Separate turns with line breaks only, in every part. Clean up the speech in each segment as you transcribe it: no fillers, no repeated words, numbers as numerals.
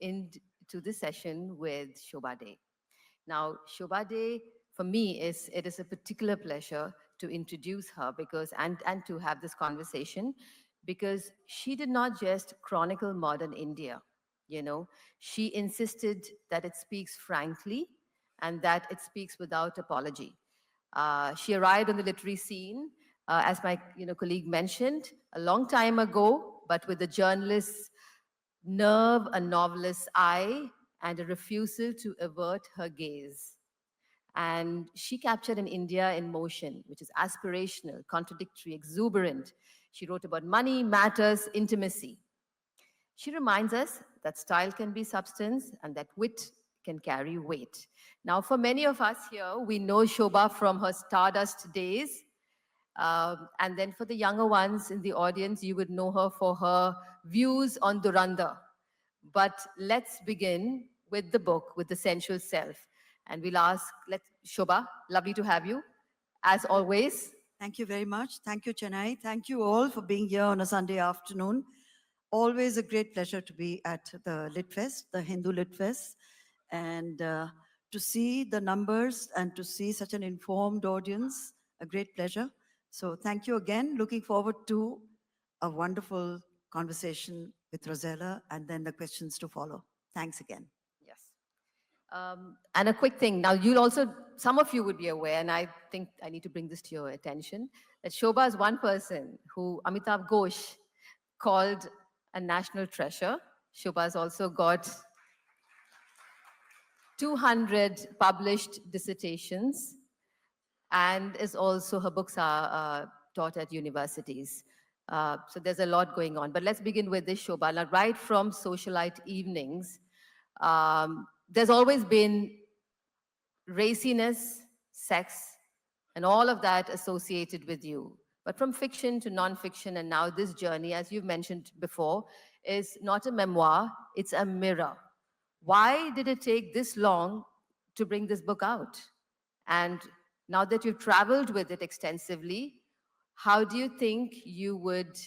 into this session with Shobhaa Day. Now, Shobhaa Day, for me, it is a particular pleasure to introduce her because and to have this conversation because she did not just chronicle modern India. You know, she insisted that it speaks frankly and that it speaks without apology. She arrived on the literary scene, as my colleague mentioned, a long time ago, but with a journalist's nerve, a novelist's eye, and a refusal to avert her gaze. And she captured an India in motion, which is aspirational, contradictory, exuberant. She wrote about money, matters, intimacy. She reminds us that style can be substance and that wit can carry weight. Now, for many of us here, we know Shobha from her Stardust days. And then for the younger ones in the audience, you would know her for her views on Duranda. But let's begin with the book, with the Sensual Self. And we'll ask, Shobha, lovely to have you, as always.
Thank you very much. Thank you, Chennai. Thank you all for being here on a Sunday afternoon. Always a great pleasure to be at the Lit Fest, the Hindu Lit Fest, and to see the numbers and to see such an informed audience, a great pleasure. So thank you again. Looking forward to a wonderful conversation with Rosella and then the questions to follow. Thanks again.
Yes. And a quick thing. Now, you'll also, some of you would be aware, and I think I need to bring this to your attention, that Shobha is one person who Amitabh Ghosh called a national treasure. Shobha has also got 200 published dissertations, and is also, her books are taught at universities. So there's a lot going on. But let's begin with this, Shobha. Now, right from socialite evenings, there's always been raciness, sex, and all of that associated with you. But from fiction to nonfiction, and now this journey, as you've mentioned before, is not a memoir, it's a mirror. Why did it take this long to bring this book out? And now that you've traveled with it extensively, how do you think you would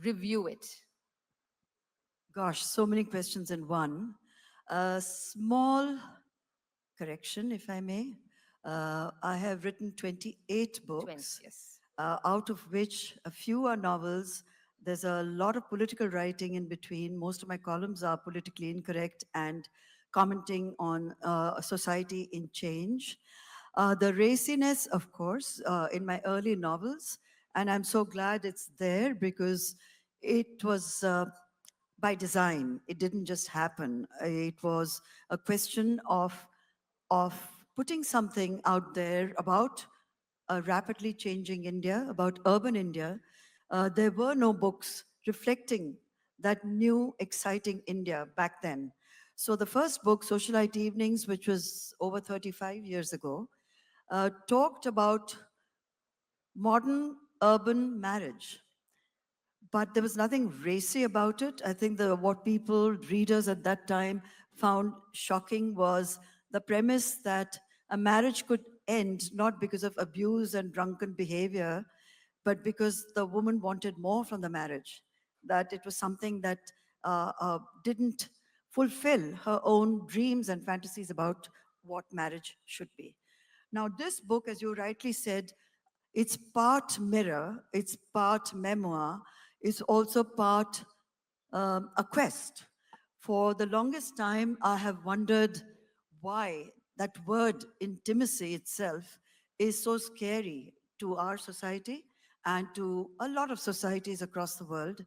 review it?
Gosh, so many questions in one. A small correction, if I may. I have written 28
20,
books,
yes.
out of which a few are novels. There's a lot of political writing in between. Most of my columns are politically incorrect and commenting on society in change. The raciness, of course, in my early novels, and I'm so glad it's there because it was by design. It didn't just happen. It was a question of putting something out there about a rapidly changing India, about urban India. There were no books reflecting that new, exciting India back then. So the first book, Socialite Evenings, which was over 35 years ago, talked about modern urban marriage. But there was nothing racy about it. I think what people, readers at that time, found shocking was the premise that a marriage could end not because of abuse and drunken behavior, but because the woman wanted more from the marriage, that it was something that didn't fulfill her own dreams and fantasies about what marriage should be. Now, this book, as you rightly said, it's part mirror, it's part memoir, it's also part a quest. For the longest time, I have wondered why that word intimacy itself is so scary to our society and to a lot of societies across the world.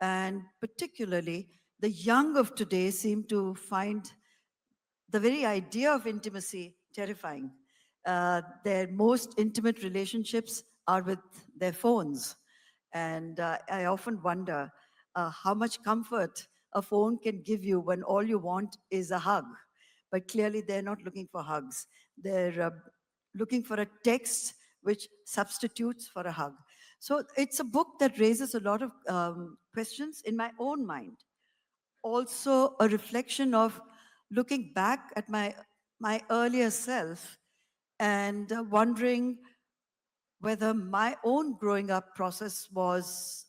And particularly, the young of today seem to find the very idea of intimacy terrifying. Their most intimate relationships are with their phones. And I often wonder how much comfort a phone can give you when all you want is a hug. But clearly, they're not looking for hugs. They're looking for a text which substitutes for a hug. So it's a book that raises a lot of questions in my own mind. Also, a reflection of looking back at my earlier self and wondering whether my own growing up process was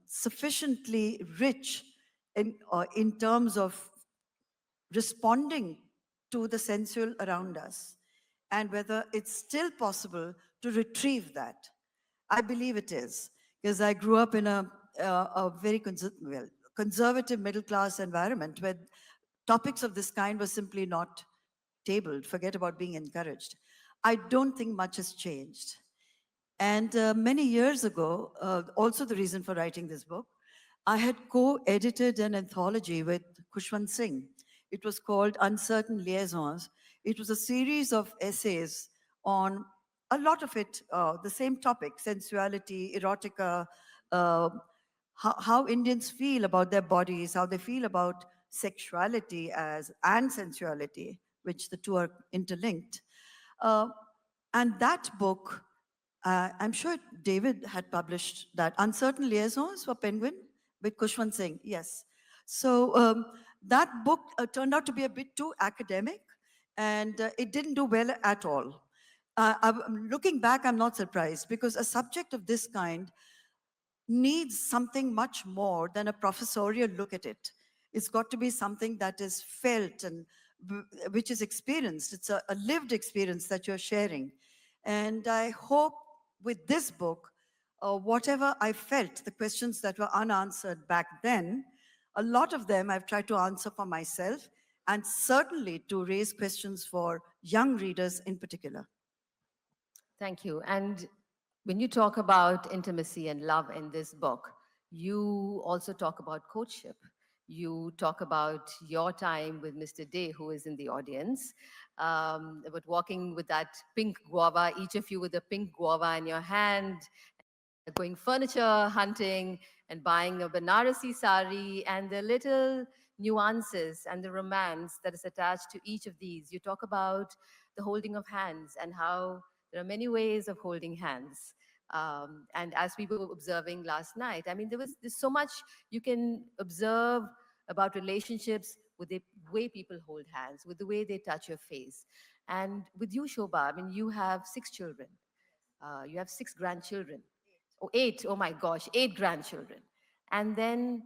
sufficiently rich in terms of responding to the sensual around us, and whether it's still possible to retrieve that. I believe it is, because I grew up in a very conservative middle class environment where topics of this kind were simply not tabled, forget about being encouraged. I don't think much has changed. And many years ago, also the reason for writing this book, I had co-edited an anthology with Khushwant Singh. It was called Uncertain Liaisons. It was a series of essays on a lot of it, the same topic, sensuality, erotica, uh, how Indians feel about their bodies, how they feel about sexuality and sensuality, which the two are interlinked. Uh, and that book, I'm sure David had published that, Uncertain Liaisons for Penguin with Kushwant Singh. Yes. So that book turned out to be a bit too academic, and it didn't do well at all. Looking back, I'm not surprised, because a subject of this kind needs something much more than a professorial look at it. It's got to be something that is felt and which is experienced. It's a lived experience that you're sharing. And I hope with this book, whatever I felt, the questions that were unanswered back then, a lot of them I've tried to answer for myself, and certainly to raise questions for young readers in particular.
Thank you. And when you talk about intimacy and love in this book, you also talk about courtship. You talk about your time with Mr. Day, who is in the audience, about walking with that pink guava, each of you with a pink guava in your hand, going furniture hunting and buying a Banarasi sari, and the little nuances and the romance that is attached to each of these. You talk about the holding of hands and how there are many ways of holding hands. And as we were observing last night, I mean, there's so much you can observe about relationships with the way people hold hands, with the way they touch your face. And with you, Shobha, I mean, you have 6 children. You have 6 grandchildren. Oh, eight. Oh my gosh, 8 grandchildren. And then,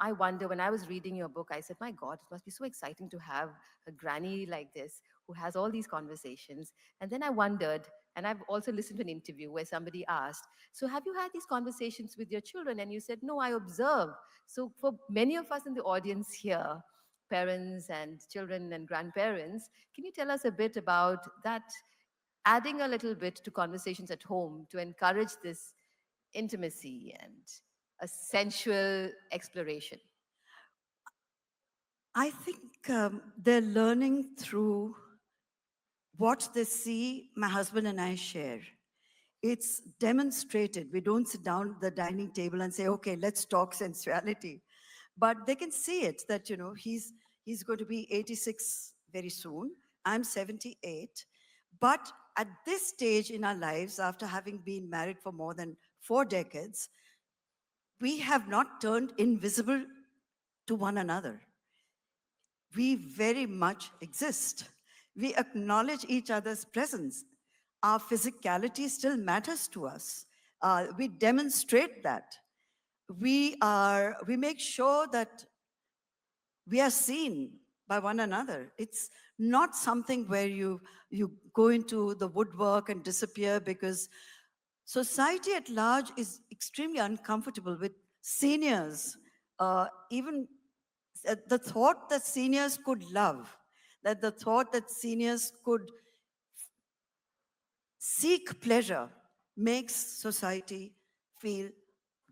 I wonder, when I was reading your book, I said, my God, it must be so exciting to have a granny like this who has all these conversations. And then I wondered, and I've also listened to an interview where somebody asked, so have you had these conversations with your children? And you said, no, I observe. So for many of us in the audience here, parents and children and grandparents, can you tell us a bit about that, adding a little bit to conversations at home to encourage this intimacy and a sensual exploration?
I think they're learning through what they see my husband and I share. It's demonstrated. We don't sit down at the dining table and say, okay, let's talk sensuality. But they can see it that, he's going to be 86 very soon. I'm 78. But at this stage in our lives, after having been married for more than 4 decades, we have not turned invisible to one another. We very much exist. We acknowledge each other's presence. Our physicality still matters to us. We demonstrate that. We make sure that we are seen by one another. It's not something where you go into the woodwork and disappear, because society at large is extremely uncomfortable with seniors, even the thought that seniors could love, that the thought that seniors could seek pleasure makes society feel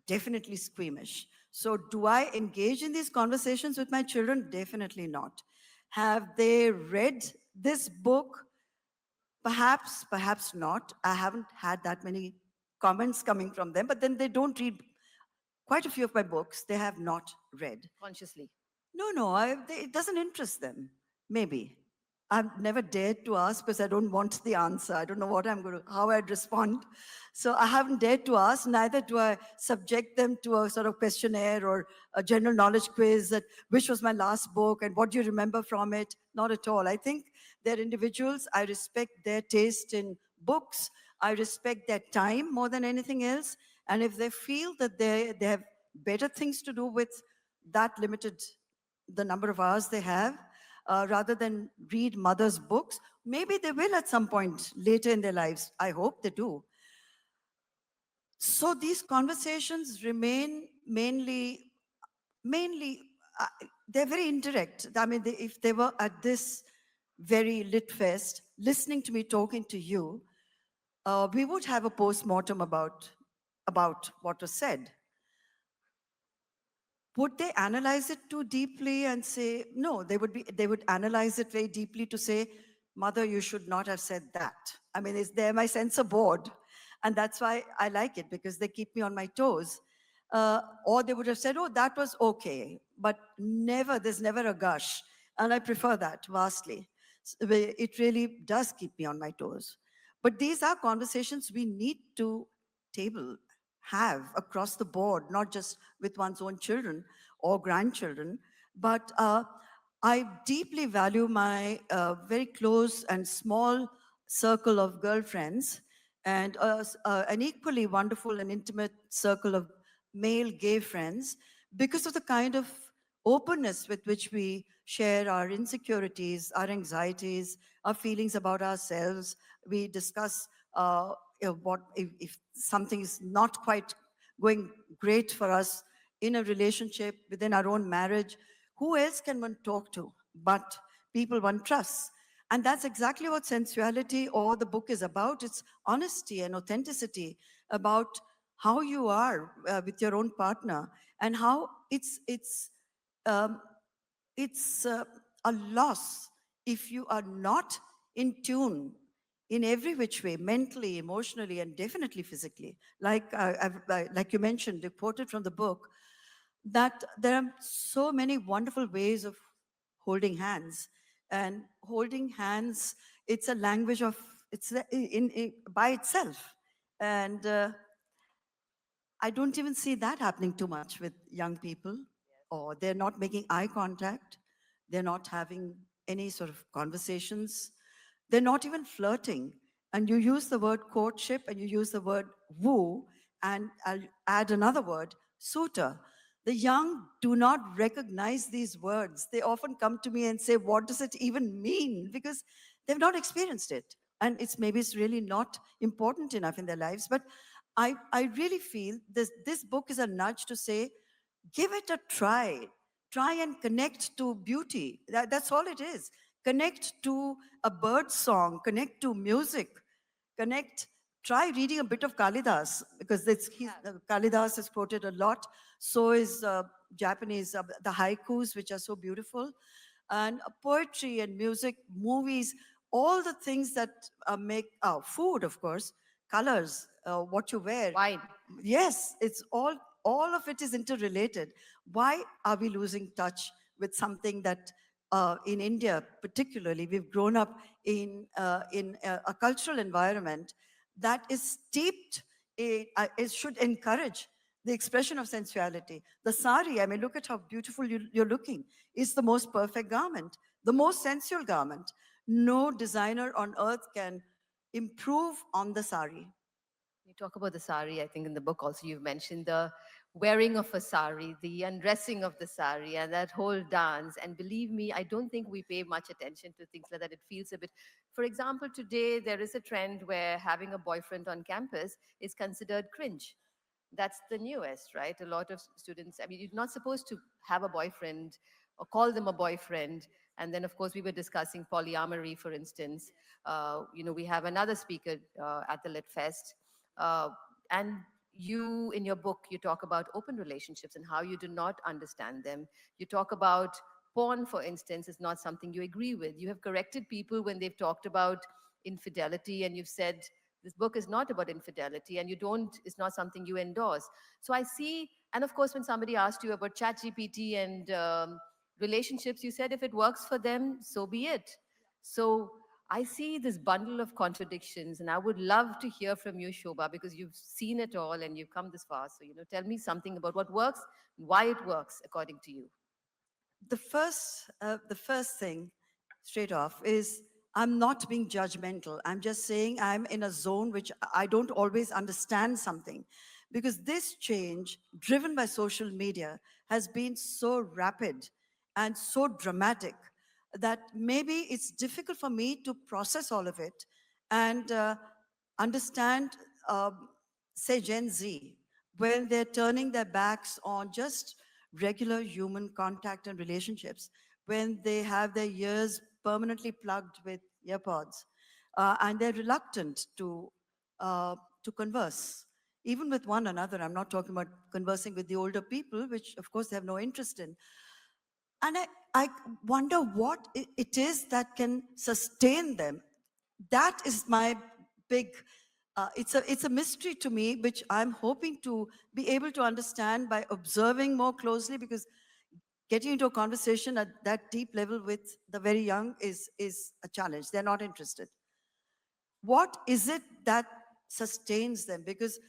definitely squeamish. So, do I engage in these conversations with my children? Definitely not. Have they read this book? Perhaps, perhaps not. I haven't had that many comments coming from them, but then they don't read quite a few of my books. They have not read.
Consciously.
No, no, it doesn't interest them. Maybe. I've never dared to ask because I don't want the answer. I don't know how I'd respond. So I haven't dared to ask. Neither do I subject them to a sort of questionnaire or a general knowledge quiz that which was my last book and what do you remember from it? Not at all. I think they're individuals. I respect their taste in books. I respect their time more than anything else. And if they feel that they have better things to do with that limited the number of hours they have, rather than read mother's books. Maybe they will at some point later in their lives. I hope they do. So these conversations remain mainly, uh, they're very indirect. I mean, if they were at this very lit fest, listening to me talking to you, we would have a post-mortem about what was said. Would they analyze it too deeply and say no? They would analyze it very deeply to say, mother, you should not have said that. I mean, is there my censor board? And that's why I like it, because they keep me on my toes. Or they would have said, oh, that was okay, but there's never a gush. And I prefer that vastly. It really does keep me on my toes. But these are conversations we need to table, have across the board, not just with one's own children or grandchildren. But I deeply value my very close and small circle of girlfriends, and an equally wonderful and intimate circle of male gay friends, because of the kind of openness with which we share our insecurities, our anxieties, our feelings about ourselves. We discuss what if something is not quite going great for us in a relationship, within our own marriage. Who else can one talk to but people one trusts? And that's exactly what Sensuality or the book is about. It's honesty and authenticity about how you are with your own partner, and how um, it's a loss if you are not in tune in every which way, mentally, emotionally, and definitely physically. Like you mentioned, you quoted from the book, that there are so many wonderful ways of holding hands. And holding hands, it's a language of, by itself. And I don't even see that happening too much with young people, or they're not making eye contact, they're not having any sort of conversations, they're not even flirting. And you use the word courtship and you use the word woo, and I'll add another word, suitor. The young do not recognize these words. They often come to me and say, what does it even mean? Because they've not experienced it. And maybe it's really not important enough in their lives. But I really feel this book is a nudge to say, give it a try. Try and connect to beauty. That's all it is. Connect to a bird song, connect to music, connect. Try reading a bit of Kalidas, because Kalidas is quoted a lot. So is Japanese, the haikus, which are so beautiful, and poetry and music, movies, all the things that make food, of course, colors, what you wear.
Wine.
Yes, it's all of it is interrelated. Why are we losing touch with something that in India, particularly, we've grown up in a cultural environment that is steeped. It should encourage the expression of sensuality. The sari, I mean, look at how beautiful you're looking. It's the most perfect garment, the most sensual garment. No designer on earth can improve on the sari.
You talk about the sari, I think in the book also you've mentioned the wearing of a sari, the undressing of the sari, and that whole dance. And believe me, I don't think we pay much attention to things like that. It feels a bit, for example, today there is a trend where having a boyfriend on campus is considered cringe. That's the newest, right? A lot of students, I mean, you're not supposed to have a boyfriend or call them a boyfriend. And then, of course, we were discussing polyamory, for instance. We have another speaker at the Lit Fest. Uh, and you, in your book, you talk about open relationships and how you do not understand them. You talk about porn, for instance, is not something you agree with. You have corrected people when they've talked about infidelity, and you've said this book is not about infidelity, and it's not something you endorse. So I see, and of course, when somebody asked you about ChatGPT and relationships, you said if it works for them, so be it. So I see this bundle of contradictions, and I would love to hear from you, Shobha, because you've seen it all and you've come this far. So, tell me something about what works, why it works according to you.
The first thing, straight off, is I'm not being judgmental. I'm just saying I'm in a zone which I don't always understand something, because this change, driven by social media, has been so rapid and so dramatic that maybe it's difficult for me to process all of it and understand, say, Gen Z, when they're turning their backs on just regular human contact and relationships, when they have their ears permanently plugged with earpods, and they're reluctant to converse, even with one another. I'm not talking about conversing with the older people, which of course they have no interest in. And I wonder what it is that can sustain them. That is my big, it's a mystery to me, which I'm hoping to be able to understand by observing more closely, because getting into a conversation at that deep level with the very young is a challenge. They're not interested. What is it that sustains them? Because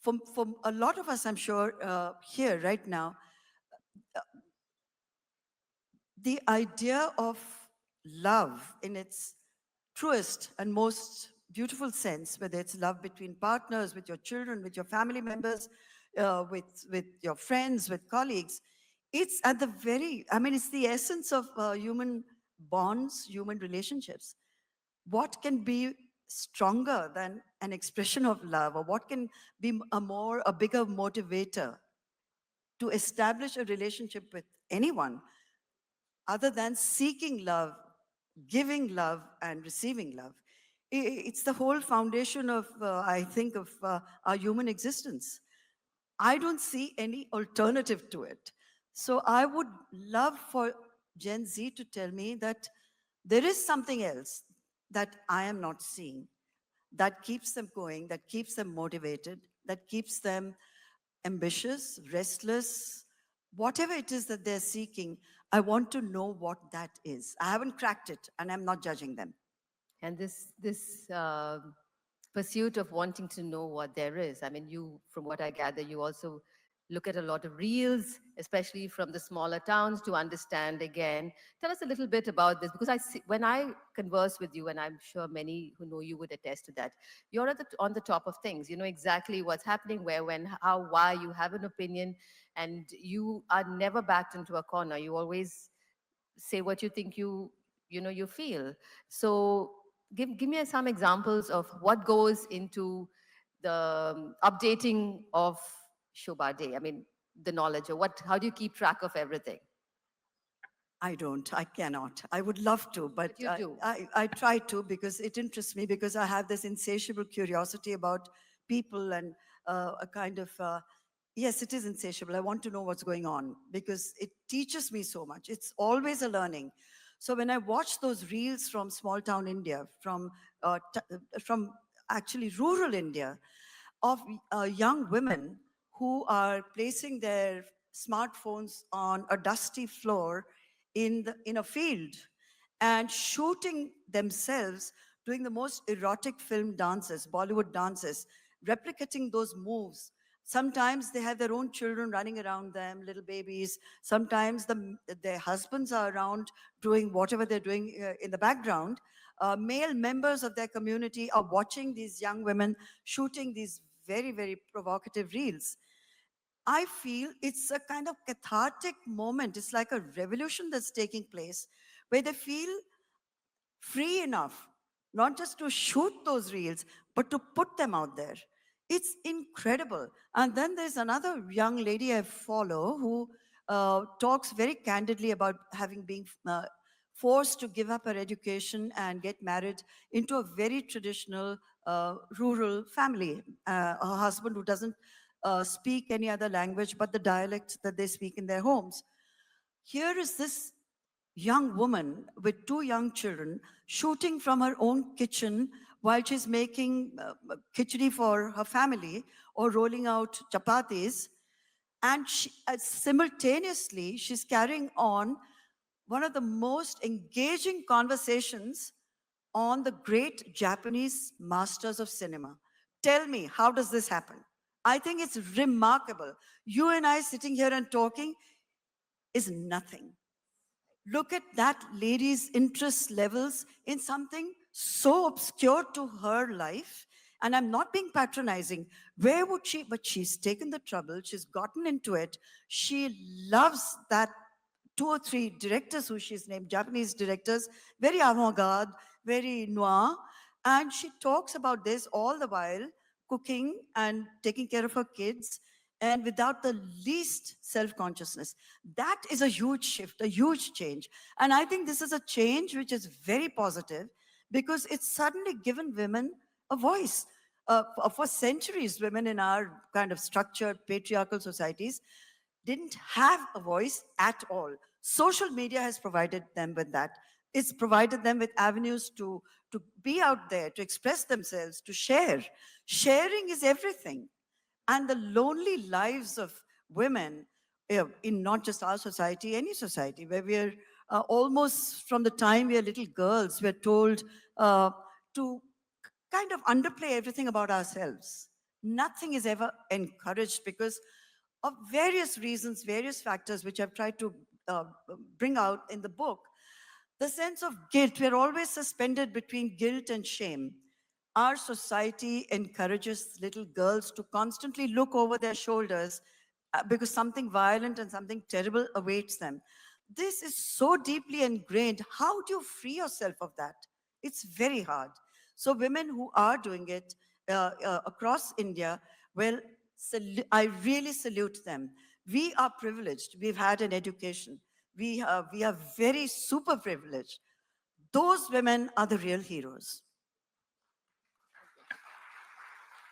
for a lot of us, I'm sure, here right now, the idea of love in its truest and most beautiful sense, whether it's love between partners, with your children, with your family members, with your friends, with colleagues, it's at the very, I mean, it's the essence of human bonds, human relationships. What can be stronger than an expression of love, or what can be a bigger motivator to establish a relationship with anyone other than seeking love, giving love, and receiving love? It's the whole foundation of, I think, of our human existence. I don't see any alternative to it. So I would love for Gen Z to tell me that there is something else that I am not seeing, that keeps them going, that keeps them motivated, that keeps them ambitious, restless, whatever it is that they're seeking. I want to know what that is. I haven't cracked it, and I'm not judging them.
And this pursuit of wanting to know what there is. I mean, you, from what I gather, you also look at a lot of reels, especially from the smaller towns, to understand again. Tell us a little bit about this, because I see, when I converse with you, and I'm sure many who know you would attest to that, you're on the top of things. You know exactly what's happening, where, when, how, why. You have an opinion, and you are never backed into a corner. You always say what you think you feel. So give me some examples of what goes into the updating of Shobha Day. I mean, the knowledge, or what, how do you keep track of everything?
I don't, I cannot. I would love to, but
But you do.
I try to, because it interests me, because I have this insatiable curiosity about people, and a kind of, yes, it is insatiable. I want to know what's going on because it teaches me so much. It's always a learning. So when I watch those reels from small town India, from actually rural India, of young women who are placing their smartphones on a dusty floor in a field and shooting themselves doing the most erotic film dances, Bollywood dances, replicating those moves. Sometimes they have their own children running around them, little babies. Sometimes their husbands are around doing whatever they're doing in the background. Male members of their community are watching these young women shooting these very, very provocative reels. I feel it's a kind of cathartic moment. It's like a revolution that's taking place where they feel free enough, not just to shoot those reels, but to put them out there. It's incredible. And then there's another young lady I follow who talks very candidly about having been forced to give up her education and get married into a very traditional rural family. Her husband, who doesn't speak any other language but the dialect that they speak in their homes. Here is this young woman with two young children shooting from her own kitchen while she's making khichdi for her family or rolling out chapatis. And simultaneously, she's carrying on one of the most engaging conversations on the great Japanese masters of cinema. Tell me, how does this happen? I think it's remarkable. You and I sitting here and talking is nothing. Look at that lady's interest levels in something so obscure to her life And I'm not being patronizing. Where would she? But she's taken the trouble, she's gotten into it. She loves that two or three directors who she's named, Japanese directors, very avant garde, very noir. And she talks about this all the while, cooking and taking care of her kids, and without the least self consciousness. That is a huge shift, a huge change. And I think this is a change which is very positive because it's suddenly given women a voice. For centuries, women in our kind of structured patriarchal societies didn't have a voice at all. Social media has provided them with that. It's provided them with avenues to be out there, to express themselves, to share. Sharing is everything. And the lonely lives of women, in not just our society, any society, where we're almost from the time we are little girls, we're told to kind of underplay everything about ourselves. Nothing is ever encouraged because of various reasons, various factors, which I've tried to uh, bring out in the book. The sense of guilt, we're always suspended between guilt and shame. Our society encourages little girls to constantly look over their shoulders because something violent and something terrible awaits them. This is so deeply ingrained. How do you free yourself of that? It's very hard. So, women who are doing it across India, well, I really salute them. We are privileged. We've had an education. We are very super privileged. Those women are the real heroes.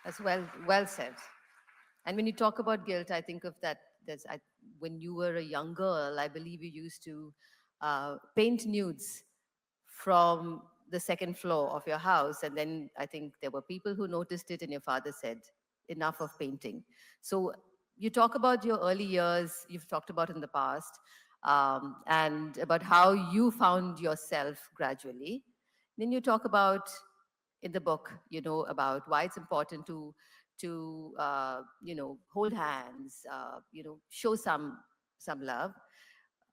That's well said. And when you talk about guilt, I think of that. When you were a young girl, I believe you used to paint nudes from the second floor of your house. And then I think there were people who noticed it, and your father said, enough of painting. So you talk about your early years, you've talked about in the past, and about how you found yourself gradually. Then you talk about in the book, about why it's important to hold hands, show some love.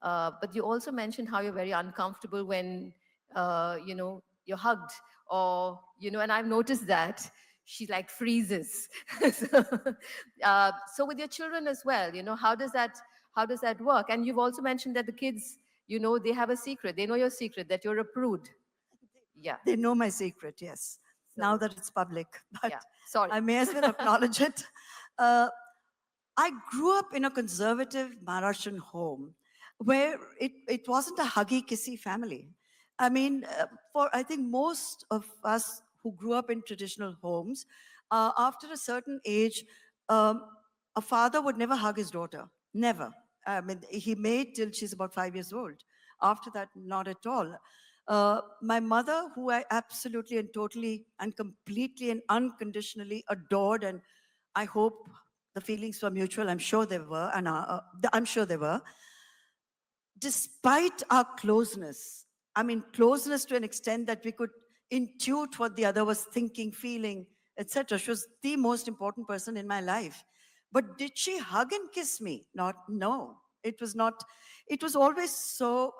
But you also mentioned how you're very uncomfortable when, you're hugged, and I've noticed that she like freezes. so, so with your children as well, how does that work? And you've also mentioned that the kids, they have a secret. They know your secret that you're a prude. Yeah.
They know my secret, yes, now
So
that it's public, but
yeah. Sorry.
I may as well acknowledge it. Uh, I grew up in a conservative Maharashtrian home where it wasn't a huggy, kissy family. I mean, for I think most of us who grew up in traditional homes, after a certain age, um, a father would never hug his daughter. Never. I mean, he may till she's about 5 years old. After that, not at all. My mother, who I absolutely and totally and completely and unconditionally adored, and I hope the feelings were mutual. I'm sure they were, and I'm sure they were. Despite our closeness, I mean, closeness to an extent that we could intuit what the other was thinking, feeling, etc. She was the most important person in my life. But did she hug and kiss me? Not, no. It was not. It was always so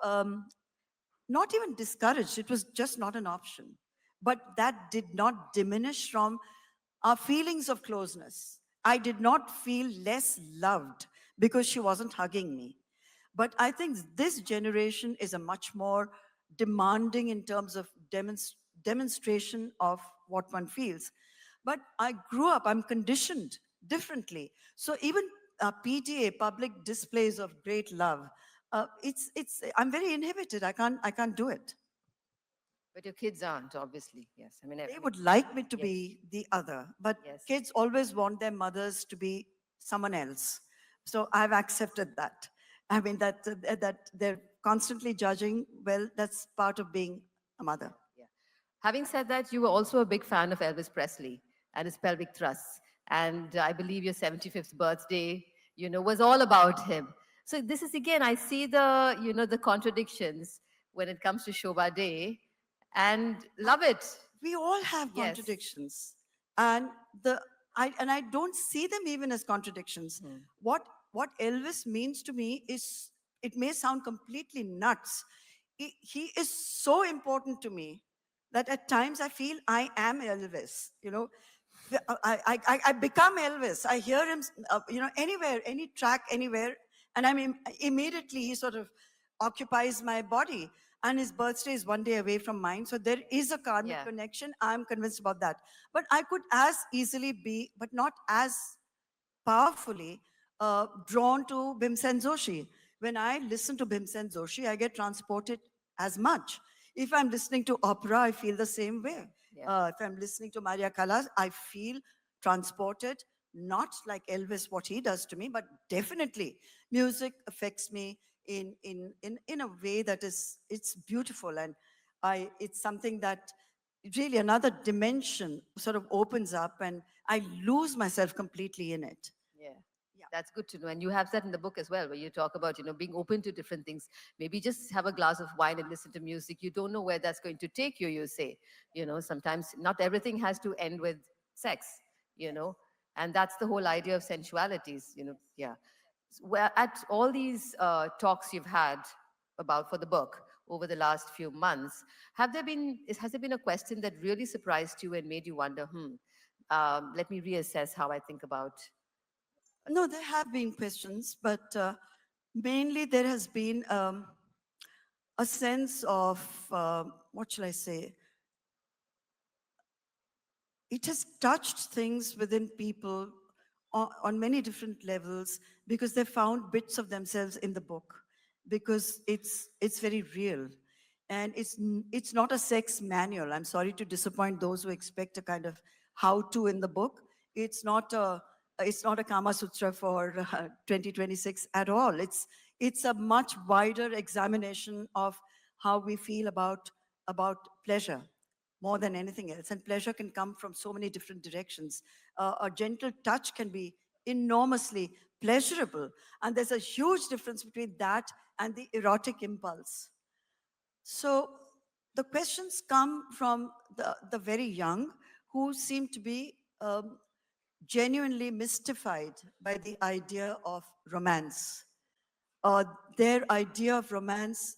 not even discouraged. It was just not an option. But that did not diminish from our feelings of closeness. I did not feel less loved because she wasn't hugging me. But I think this generation is a much more demanding in terms of demonstration of what one feels. But I grew up, I'm conditioned differently. So even PDA, public displays of great love, I'm very inhibited. I can't do it.
But your kids aren't, obviously. Yes. I mean,
They would like me to
yes.
be the other, but
Yes.
kids always want their mothers to be someone else. So I've accepted that. I mean that they're constantly judging. Well, that's part of being a mother.
Yeah. Having said that, you were also a big fan of Elvis Presley and his pelvic thrusts. And I believe your 75th birthday, was all about him. So this is again, I see the contradictions when it comes to Shobha Day and love it.
We all have
Yes.
contradictions, and I don't see them even as contradictions.
Hmm.
What Elvis means to me is, it may sound completely nuts. He is so important to me that at times I feel I am Elvis. I become Elvis. I hear him, anywhere, any track, anywhere, and immediately he sort of occupies my body. And his birthday is one day away from mine, so there is a karmic
Yeah,
connection. I'm convinced about that. But I could as easily be, but not as powerfully drawn to Bhimsen Joshi. When I listen to Bhimsen Joshi, I get transported as much. If I'm listening to opera, I feel the same way.
yeah,
If I'm listening to Maria Callas, I feel transported, not like Elvis, what he does to me, but definitely music affects me in a way that is, it's beautiful. And it's something that really another dimension sort of opens up, and I lose myself completely in it.
yeah.
Yeah.
That's good to know. And you have that in the book as well, where you talk about, being open to different things. Maybe just have a glass of wine and listen to music. You don't know where that's going to take you, you say. Sometimes not everything has to end with sex, you know. And that's the whole idea of sensualities, yeah. Where at all these talks you've had about for the book over the last few months, has there been a question that really surprised you and made you wonder, let me reassess how I think about a
No,
topic?
there have been questions, but mainly there has been a sense of, what shall I say, it has touched things within people on many different levels, because they found bits of themselves in the book, because it's very real. And it's not a sex manual. I'm sorry to disappoint those who expect a kind of how to in the book. It's not a Kama Sutra for 2026 at all. It's a much wider examination of how we feel about pleasure more than anything else. And pleasure can come from so many different directions. A gentle touch can be enormously pleasurable. And there's a huge difference between that and the erotic impulse. So the questions come from the very young, who seem to be genuinely mystified by the idea of romance. uh, their idea of romance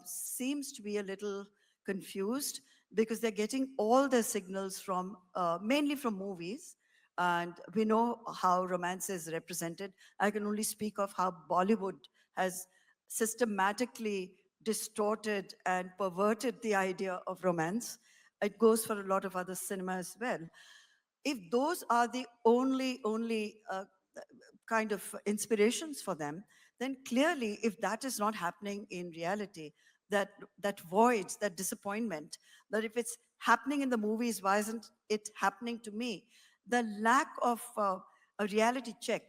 seems to be a little confused, because they're getting all their signals from mainly from movies. And we know how romance is represented. I can only speak of how Bollywood has systematically distorted and perverted the idea of romance. It goes for a lot of other cinema as well. If those are the only kind of inspirations for them, then clearly, if that is not happening in reality, that void, that disappointment, that if it's happening in the movies, why isn't it happening to me? The lack of a reality check,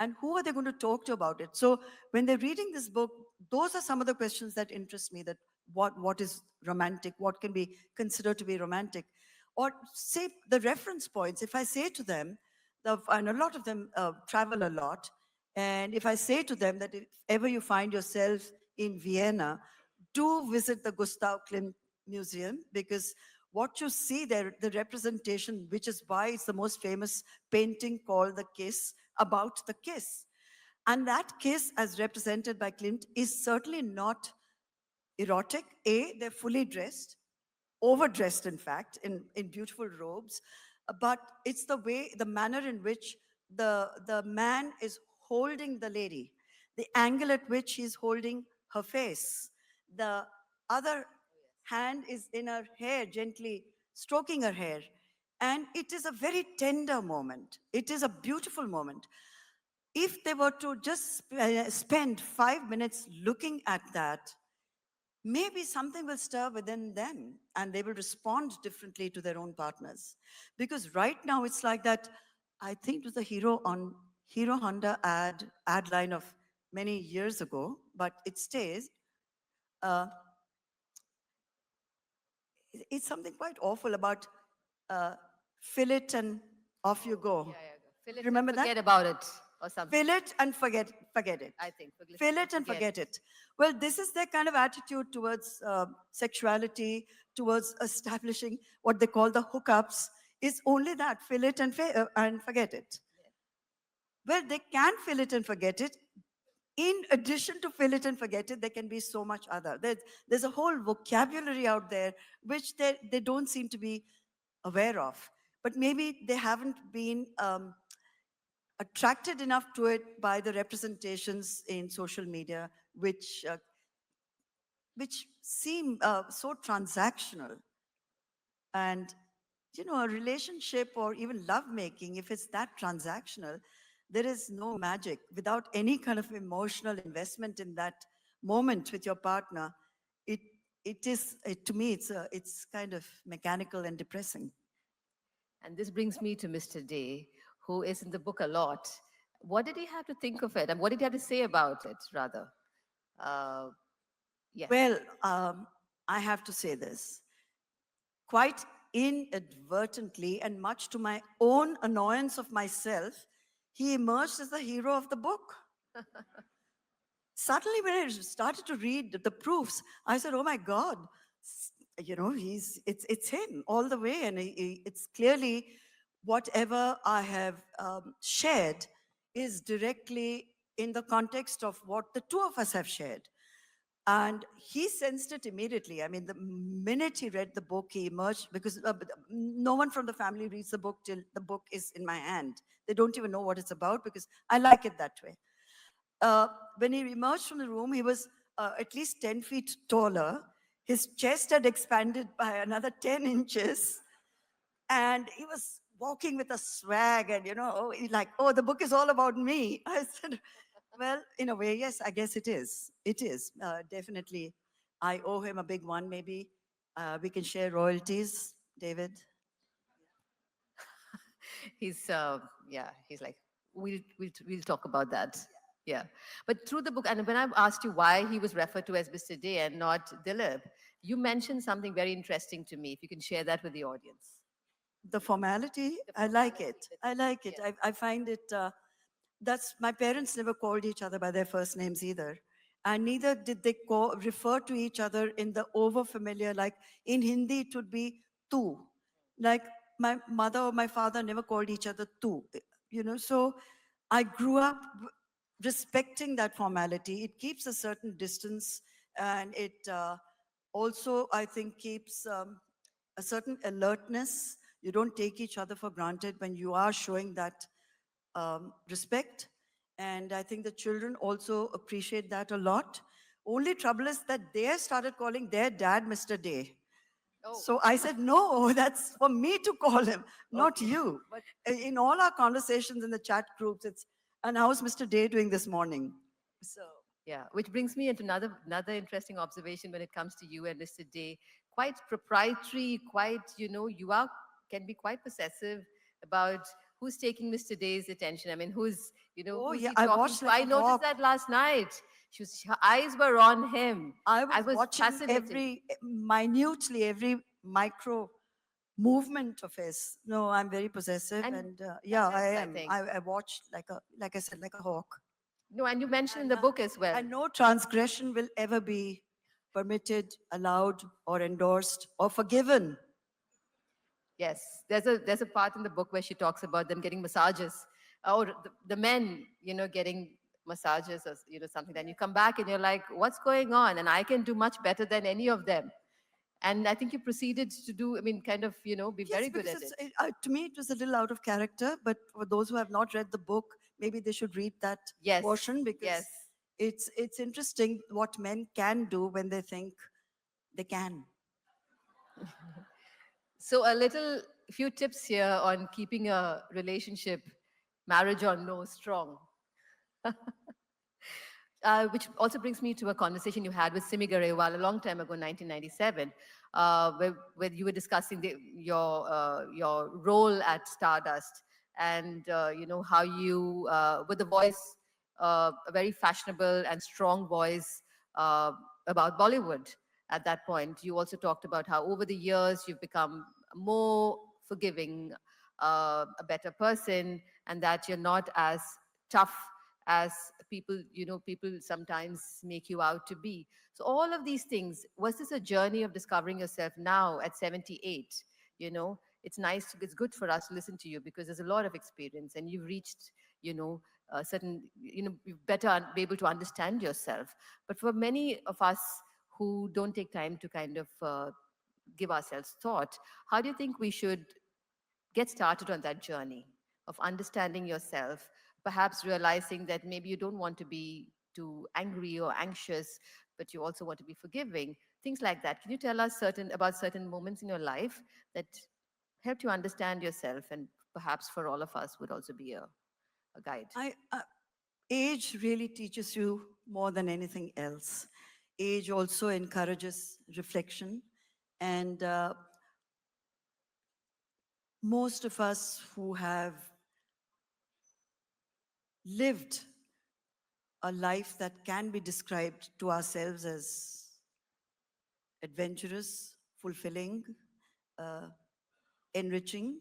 and who are they going to talk to about it? So when they're reading this book, those are some of the questions that interest me. That what is romantic? What can be considered to be romantic? Or say the reference points. If I say to them, and a lot of them travel a lot, and if I say to them that if ever you find yourself in Vienna, do visit the Gustav Klimt Museum, because what you see there, the representation, which is why it's the most famous painting called The Kiss, about the kiss. And that kiss, as represented by Klimt, is certainly not erotic. A, they're fully dressed, overdressed, in fact, in beautiful robes. But it's the way, the manner in which the man is holding the lady, the angle at which he's holding her face. The other hand is in her hair, gently stroking her hair. And it is a very tender moment. It is a beautiful moment. If they were to just spend 5 minutes looking at that, maybe something will stir within them, and they will respond differently to their own partners. Because right now it's like that. I think it was the Hero Honda ad line of many years ago, but it stays. Uh, it's something quite awful about uh, fill it and off you
Oh,
go.
yeah, yeah. Fill it and
Remember that?
forget about it or something.
Fill it and forget it.
I think fill
Fill
it and
it and
forget
forget
it.
it. Well, this is their kind of attitude towards sexuality, towards establishing what they call the hookups. Is only that, fill it and forget it.
Yeah.
Well, they can fill it and forget it. In addition to fill it and forget it, there can be so much other. There's a whole vocabulary out there which they don't seem to be aware of. but maybe they haven't been attracted enough to it by the representations in social media, which seem so transactional. And a relationship or even lovemaking, if it's that transactional, there is no magic. Without any kind of emotional investment in that moment with your partner, it to me it's kind of mechanical and depressing.
And this brings me to Mr. Day, who is in the book a lot. What did he have to think of it? And what did he have to say about it, rather? Uh, yeah.
Well, I have to say this. Quite inadvertently, and much to my own annoyance of myself, he emerged as the hero of the book. Suddenly, when I started to read the proofs, I said, "Oh my God, it's him all the way," and it's clearly whatever I have shared is directly in the context of what the two of us have shared. And he sensed it immediately. I mean, the minute he read the book, he emerged, because no one from the family reads the book till the book is in my hand. They don't even know what it's about, because I like it that way. Uh, when he emerged from the room, he was at least 10 feet taller. His chest had expanded by another 10 inches. And he was walking with a swag, and, he's like, "Oh, the book is all about me." I said, well, in a way, yes, I guess it is. It is. Definitely. I owe him a big one. Maybe we can share royalties, David.
He's, yeah, he's like, we'll talk about that. Yeah. But through the book, and when I've asked you why he was referred to as Mr. Day and not Dilip, you mentioned something very interesting to me. If you can share that with the audience.
The formality,
The
I like
formality
it.
that
I like it.
yes.
I find it, that's, my parents never called each other by their first names either. And neither did they refer to each other in the over familiar, like in Hindi, it would be tu. Like my mother or my father never called each other tu. So I grew up respecting that formality. It keeps a certain distance, and it also, I think, keeps a certain alertness. You don't take each other for granted when you are showing that respect. And I think the children also appreciate that a lot. Only trouble is that they started calling their dad Mr. Day.
Oh,
So I said, no, that's for me to call him, not
okay.
you. But in all our conversations in the chat groups, it's, "And how's Mr. Day doing this morning?" So,
Yeah, which brings me into another interesting observation when it comes to you and Mr. Day. Quite proprietary, quite, you are can be quite possessive about who's taking Mr. Day's attention. I mean,
oh
who's
yeah,
he
I
talking
watched
to?
like
I
a
noticed
hawk.
that last night. Her eyes were on him.
I
I
was
was
watching
fascinated.
every minutely, every micro movement of his. No, I'm very possessive,
And
and
that
yeah, I
helps, I
am.
think.
I watched like I said, like a hawk.
No, and you mentioned in
And
the book as well.
no transgression will ever be permitted, allowed, or endorsed, or forgiven.
Yes, there's a part in the book where she talks about them getting massages, or the men, getting massages, or something. Then you come back and you're like, "What's going on?" And I can do much better than any of them. And I think you proceeded to do, I mean, kind of, be
Yes,
very good
because
at it.
to me it was a little out of character. But for those who have not read the book, maybe they should read that
Yes,
portion,
yes.
because it's interesting what men can do when they think they can.
So few tips here on keeping a relationship, marriage or no, strong. Which also brings me to a conversation you had with Simi Garewal a long time ago, 1997, where you were discussing your role at Stardust, and how you, with a voice, a very fashionable and strong voice, uh, about Bollywood. At that point, you also talked about how over the years you've become more forgiving, a better person, and that you're not as tough as people sometimes make you out to be. So all of these things, was this a journey of discovering yourself now at 78? It's nice, it's good for us to listen to you, because there's a lot of experience and you've reached, certain, you better be able to understand yourself. But for many of us who don't take time to kind of give ourselves thought, how do you think we should get started on that journey of understanding yourself, perhaps realizing that maybe you don't want to be too angry or anxious, but you also want to be forgiving, things like that. Can you tell us certain moments in your life that helped you understand yourself, and perhaps for all of us would also be a guide?
I age really teaches you more than anything else. Age also encourages reflection, and most of us who have lived a life that can be described to ourselves as adventurous, fulfilling, uh, enriching,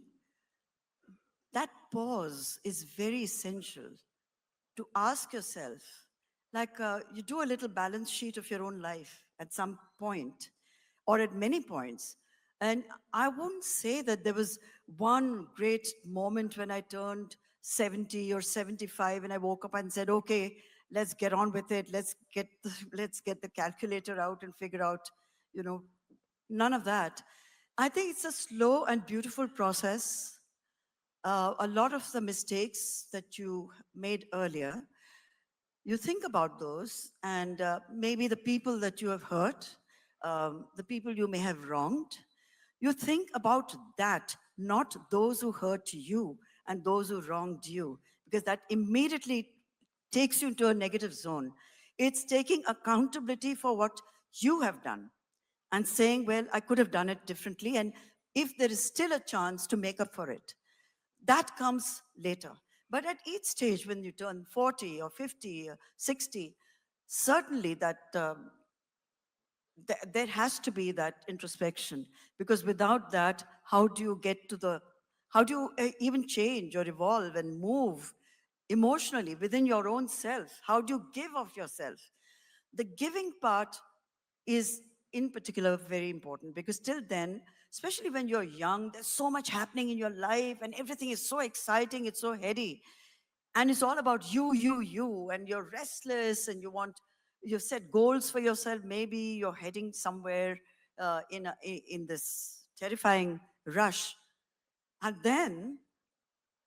that pause is very essential to ask yourself, like you do a little balance sheet of your own life at some point or at many points. And I wouldn't say that there was one great moment when I turned 70 or 75 and I woke up and said, okay, let's get on with it. Let's get the calculator out and figure out, you know, none of that. I think it's a slow and beautiful process. A lot of the mistakes that you made earlier, you think about those, and maybe the people that you have hurt, the people you may have wronged, you think about that, not those who hurt you and those who wronged you, because that immediately takes you into a negative zone. It's taking accountability for what you have done and saying, well, I could have done it differently. And if there is still a chance to make up for it, that comes later. But at each stage, when you turn 40 or 50 or 60, certainly there has to be that introspection, because without that, how do you get to the, how do you even change or evolve and move emotionally within your own self? How do you give of yourself? The giving part is in particular very important, because till then, especially when you're young, there's so much happening in your life and everything is so exciting, it's so heady, and it's all about you, and you're restless and you want, you've set goals for yourself, maybe you're heading somewhere in this terrifying rush, and then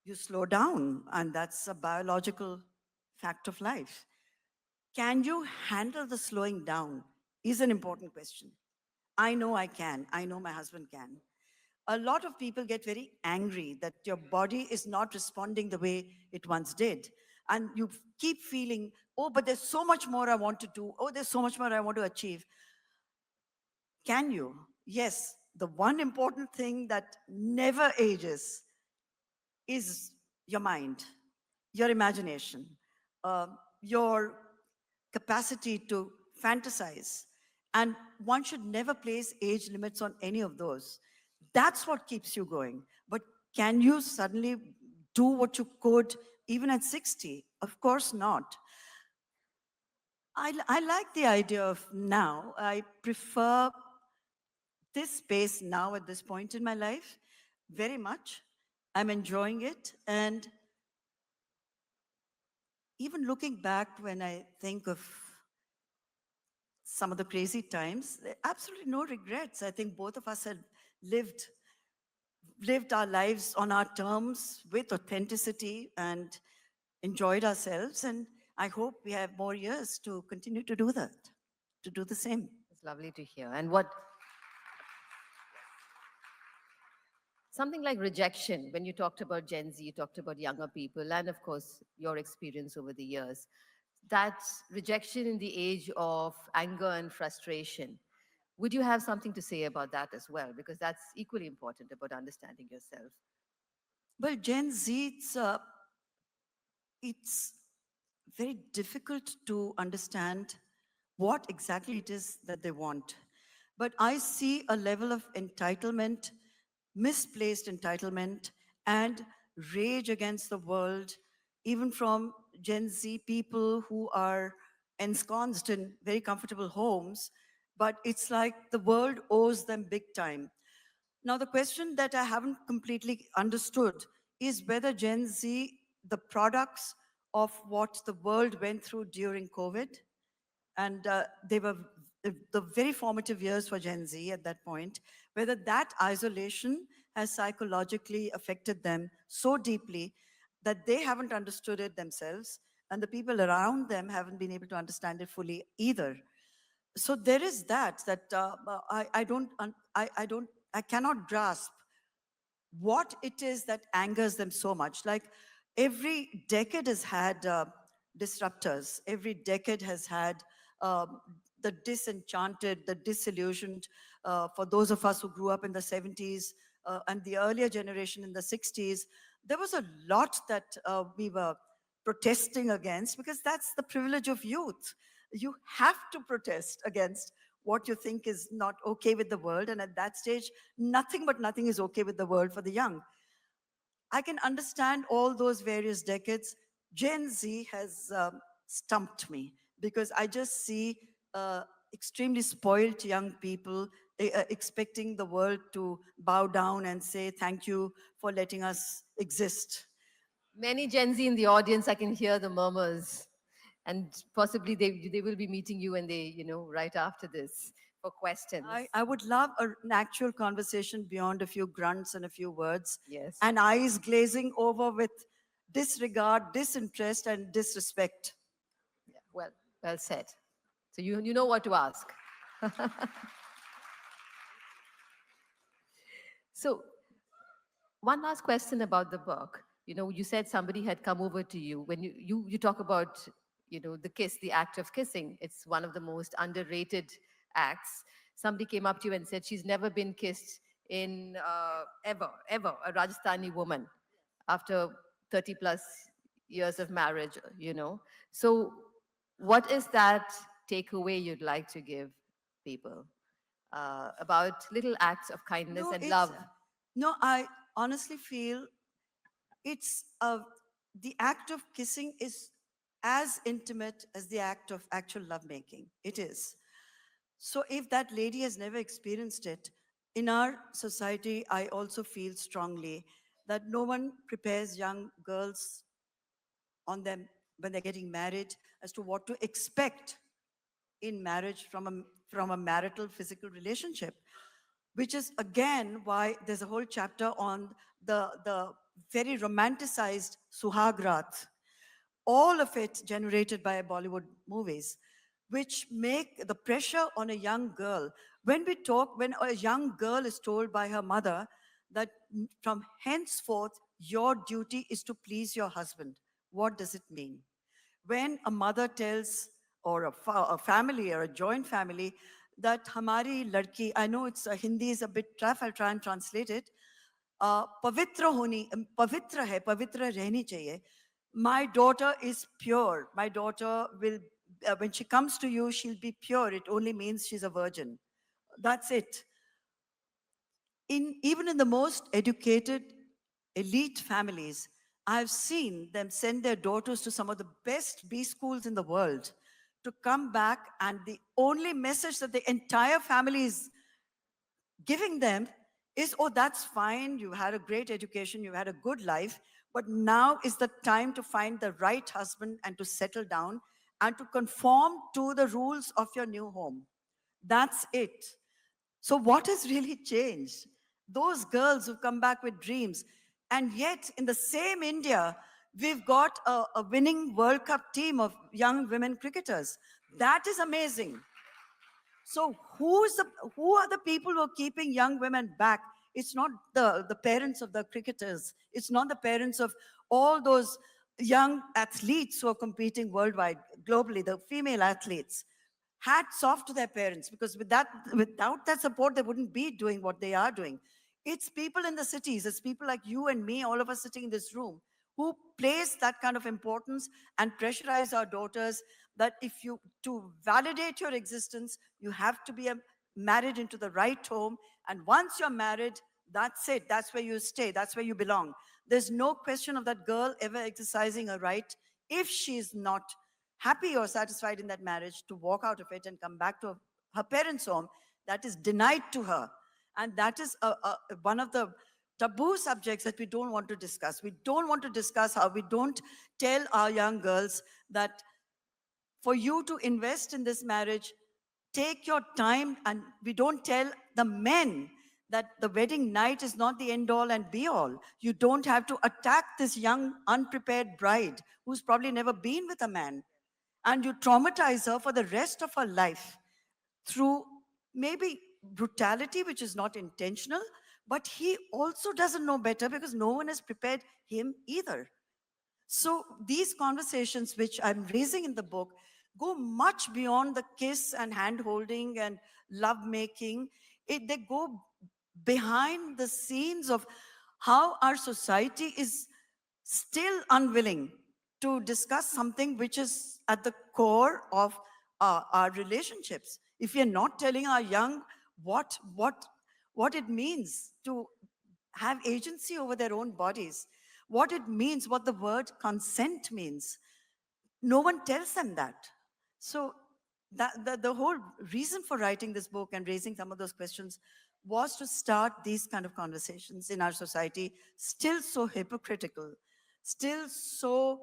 you slow down, and that's a biological fact of life. Can you handle the slowing down is an important question. I know I can. I know my husband can. A lot of people get very angry that your body is not responding the way it once did. And you keep feeling, oh, but there's so much more I want to do. Oh, there's so much more I want to achieve. Can you? Yes. The one important thing that never ages is your mind, your imagination, uh, your capacity to fantasize. And one should never place age limits on any of those. That's what keeps you going. But can you suddenly do what you could even at 60? Of course not. I like the idea of now. I prefer this space now at this point in my life very much. I'm enjoying it. And even looking back, when I think of some of the crazy times, absolutely no regrets. I think both of us had lived lived our lives on our terms with authenticity and enjoyed ourselves. And I hope we have more years to continue to do that, to do the same.
It's lovely to hear. And what something like rejection, when you talked about Gen Z, you talked about younger people, and of course, your experience over the years. That rejection in the age of anger and frustration. Would you have something to say about that as well? Because that's equally important about understanding yourself.
Well, Gen Z, it's very difficult to understand what exactly it is that they want. But I see a level of entitlement, misplaced entitlement, and rage against the world, even from Gen Z people who are ensconced in very comfortable homes. But it's like the world owes them big time. Now, the question that I haven't completely understood is whether Gen Z, the products of what the world went through during COVID, and they were the very formative years for Gen Z at that point, whether that isolation has psychologically affected them so deeply that they haven't understood it themselves, and the people around them haven't been able to understand it fully either. So there is I cannot grasp what it is that angers them so much. Like every decade has had disruptors, every decade has had um, the disenchanted, the disillusioned. For those of us who grew up in the 70s and the earlier generation in the 60s, there was a lot that we were protesting against, because that's the privilege of youth. You have to protest against what you think is not okay with the world. And at that stage, nothing but nothing is okay with the world for the young. I can understand all those various decades. Gen Z has stumped me, because I just see extremely spoiled young people expecting the world to bow down and say, thank you for letting us exist.
Many Gen Z in the audience, I can hear the murmurs. And possibly they will be meeting you and they, right after this for questions.
I would love an actual conversation beyond a few grunts and a few words
Yes.
and eyes glazing over with disregard, disinterest, and disrespect.
Yeah. Well said. So you know what to ask. So one last question about the book. You said somebody had come over to you when you talk about, the kiss, the act of kissing. It's one of the most underrated acts. Somebody came up to you and said she's never been kissed in ever, a Rajasthani woman after 30 plus years of marriage. So what is that takeaway you'd like to give people about little acts of kindness
No,
and
it's
love?
no. I honestly feel it's the act of kissing is as intimate as the act of actual lovemaking. It is. So if that lady has never experienced it, in our society, I also feel strongly that no one prepares young girls on them when they're getting married as to what to expect in marriage from a marital physical relationship, which is again why there's a whole chapter on the very romanticized suhagrat, all of it generated by Bollywood movies, which make the pressure on a young girl. When a young girl is told by her mother that from henceforth your duty is to please your husband, what does it mean? When a mother tells, or a family or a joint family, that hamari ladki, I know it's Hindi is a bit tough, I'll try and translate it, पवित्र होनी पवित्र है पवित्र रहनी चाहिए. My daughter is pure. My daughter will, when she comes to you, she'll be pure. It only means she's a virgin. That's it. Even in the most educated elite families, I've seen them send their daughters to some of the best B schools in the world to come back, and the only message that the entire family is giving them is, oh, that's fine, you had a great education, you had a good life, but now is the time to find the right husband and to settle down and to conform to the rules of your new home. That's it. So, what has really changed? Those girls who come back with dreams, and yet in the same India, we've got a winning World Cup team of young women cricketers. That is amazing. So who are the people who are keeping young women back? It's not the parents of the cricketers. It's not the parents of all those young athletes who are competing worldwide, globally, the female athletes. Hats off to their parents, because without that support, they wouldn't be doing what they are doing. It's people in the cities, it's people like you and me, all of us sitting in this room, who place that kind of importance and pressurize our daughters that if you, to validate your existence, you have to be married into the right home. And once you're married, that's it. That's where you stay. That's where you belong. There's no question of that girl ever exercising a right, if she's not happy or satisfied in that marriage, to walk out of it and come back to her parents' home. That is denied to her. And that is one of the taboo subjects that we don't want to discuss. We don't want to discuss how we don't tell our young girls that for you to invest in this marriage, take your time. And we don't tell the men that the wedding night is not the end all and be all. You don't have to attack this young, unprepared bride who's probably never been with a man, and you traumatize her for the rest of her life through maybe brutality, which is not intentional, but he also doesn't know better because no one has prepared him either. So these conversations, which I'm raising in the book, go much beyond the kiss and hand holding and love making. They go behind the scenes of how our society is still unwilling to discuss something which is at the core of our relationships. If we are not telling our young what it means to have agency over their own bodies, what it means, what the word consent means, no one tells them that. So the whole reason for writing this book and raising some of those questions was to start these kind of conversations in our society, still so hypocritical, still so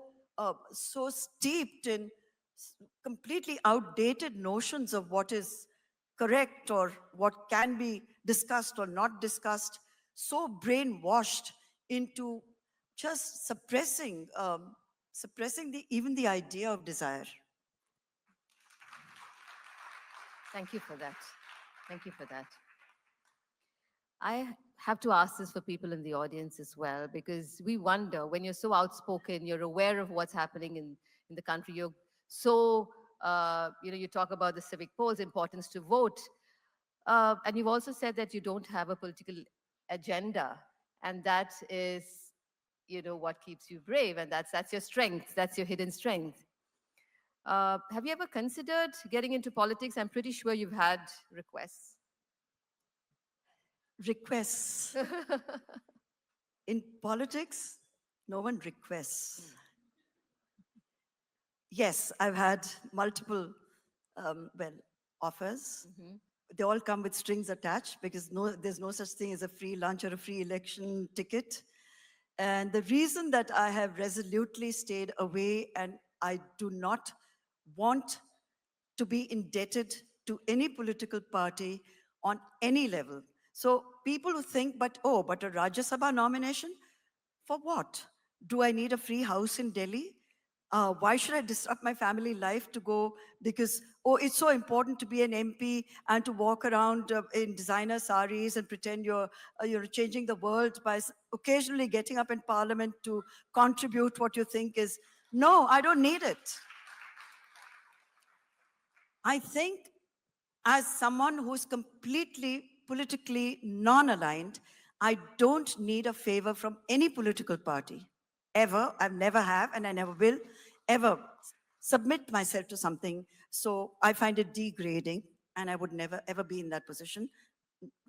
steeped in completely outdated notions of what is correct or what can be discussed or not discussed, so brainwashed into just suppressing even the idea of desire.
Thank you for that. Thank you for that. I have to ask this for people in the audience as well, because we wonder when you're so outspoken, you're aware of what's happening in the country, you're so, you talk about the civic polls, importance to vote. And you've also said that you don't have a political agenda, and that is, what keeps you brave, and that's your strength, that's your hidden strength. Have you ever considered getting into politics? I'm pretty sure you've had requests.
Requests. In politics, no one requests. Yes, I've had multiple, well, offers.
Hmm.
They all come with strings attached because there's no such thing as a free lunch or a free election ticket. And the reason that I have resolutely stayed away and I do not want to be indebted to any political party on any level. So people who think, but a Rajya Sabha nomination? For what? Do I need a free house in Delhi? Why should I disrupt my family life to go? Because, oh, it's so important to be an MP and to walk around in designer saris and pretend you're changing the world by occasionally getting up in parliament to contribute what you think is. No, I don't need it. I think as someone who's completely politically non-aligned, I don't need a favor from any political party. Ever. I've never have, and I never will ever submit myself to something. So I find it degrading, and I would never ever be in that position.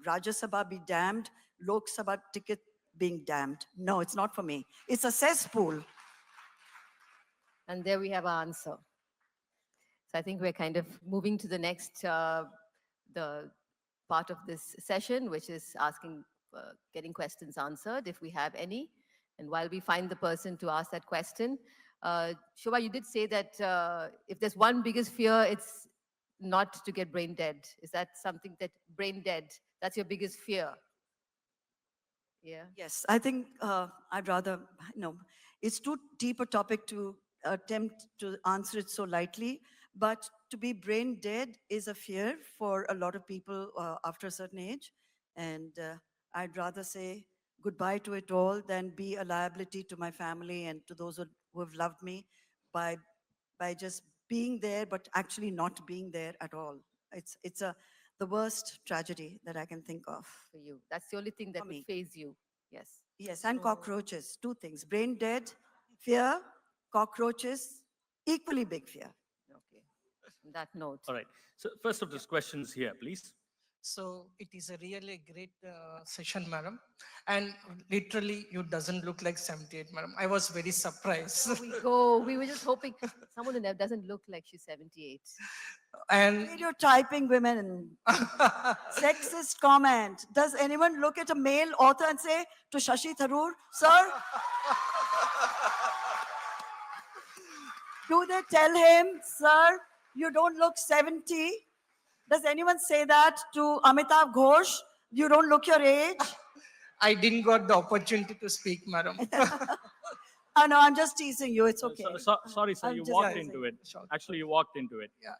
Rajya Sabha be damned, Lok Sabha ticket being damned. No, it's not for me. It's a cesspool.
And there we have our answer. So I think we're kind of moving to the next the part of this session, which is asking, getting questions answered if we have any. And while we find the person to ask that question, Shobhaa, you did say that if there's one biggest fear, it's not to get brain dead. Is that something that brain dead? That's your biggest fear? Yeah.
Yes, I think I'd rather, it's too deep a topic to attempt to answer it so lightly, but to be brain dead is a fear for a lot of people after a certain age. And I'd rather say goodbye to it all than be a liability to my family and to those who have loved me by, by just being there, but actually not being there at all. The worst tragedy that I can think of
For you, that's the only thing
for
that would
me.
phase you. Yes.
Yes, and cockroaches, two things. Brain dead, fear, cockroaches, equally big fear.
Okay. On that note.
All right. So first of those questions here, please.
So it is a really great session, madam. And literally, you doesn't look like 78, madam. I was very surprised.
There we go. We were just hoping someone who doesn't look like she's 78.
And
Stereotyping women. Sexist comment. Does anyone look at a male author and say to Shashi Tharoor, sir? Do they tell him, sir, you don't look 70? Does anyone say that to Amitav Ghosh? You don't look your age?
I didn't got the opportunity to speak, madam.
Oh, no, I'm just teasing you. It's okay.
Sorry, sir,
I'm
you
just
walked
teasing.
into it.
Sure.
Actually, you walked into it.
Yeah.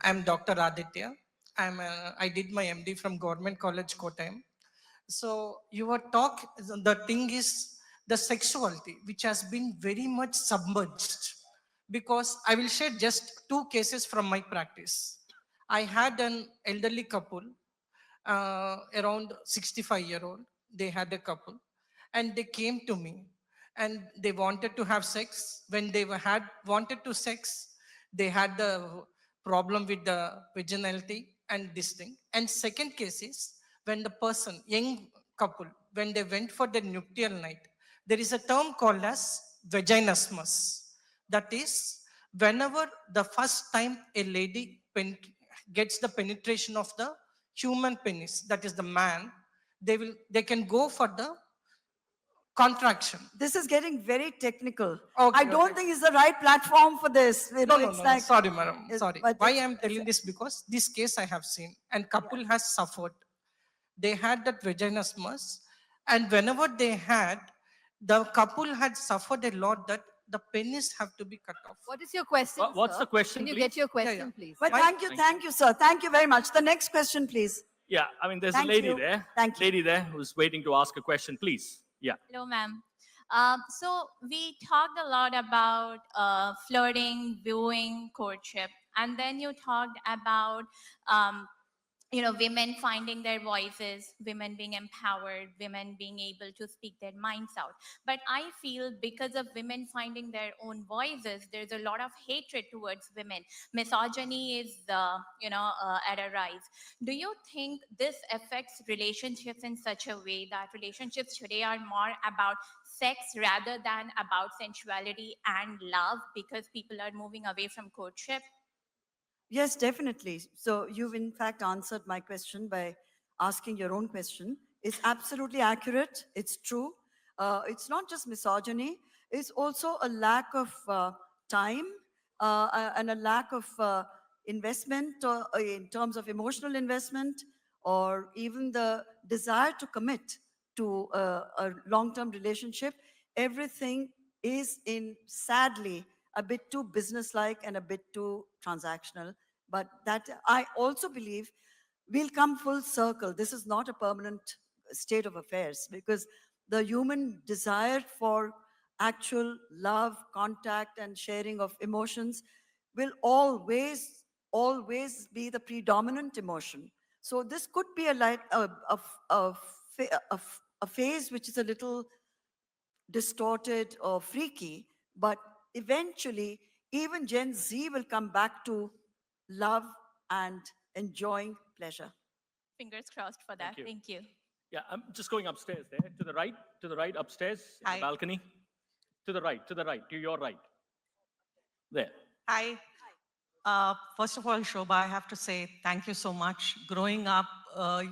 I'm Dr. Aditya. I did my MD from Government College, Kottayam. So your talk, the thing is the sexuality, which has been very much submerged. Because I will share just two cases from my practice. I had an elderly couple, around 65-year-old. They had a couple, and they came to me, and they wanted to have sex. When they had wanted to sex, they had the problem with the vaginality and this thing. And second case is when the person, young couple, when they went for the nuptial night, there is a term called as vaginismus. That is, whenever the first time a lady gets the penetration of the human penis, that is the man, they can go for the contraction.
This is getting very technical.
Okay,
I don't think it's the right platform for this. You know,
No,
it's
no,
like,
sorry, madam, sorry.
but
Why
it's,
I'm telling this, because this case I have seen, and couple has suffered. They had that vaginismus, and whenever they had, the couple had suffered a lot that the penis have to be cut off.
What is your question,
What's
sir?
the question,
Can you
please?
get your
Yeah,
question,
yeah.
please?
but
Why-
thank you, sir. Thank you very much. The next question, please.
Yeah, I mean, there's
Thank
a lady
you.
there.
Thank you.
Lady there who's waiting to ask a question, please. Yeah.
Hello, ma'am. So we talked a lot about flirting, viewing, courtship, and then you talked about women finding their voices, women being empowered, women being able to speak their minds out. But I feel because of women finding their own voices, there's a lot of hatred towards women. Misogyny is, at a rise. Do you think this affects relationships in such a way that relationships today are more about sex rather than about sensuality and love because people are moving away from courtship?
Yes, definitely. So you've in fact answered my question by asking your own question. It's absolutely accurate. It's true. It's not just misogyny. It's also a lack of time and a lack of investment in terms of emotional investment or even the desire to commit to a long-term relationship. Everything is in, sadly, a bit too businesslike and a bit too transactional. But that I also believe we'll come full circle. This is not a permanent state of affairs because the human desire for actual love, contact, and sharing of emotions will always be the predominant emotion. So this could be a phase which is a little distorted or freaky, but eventually even Gen Z will come back to love and enjoying pleasure.
Fingers crossed for that.
you.
Thank you.
Yeah, I'm just going upstairs there, to the right, upstairs, in the
Hi.
balcony. To the right, to your right. There.
Hi. First of all, Shobha, I have to say thank you so much. Growing up,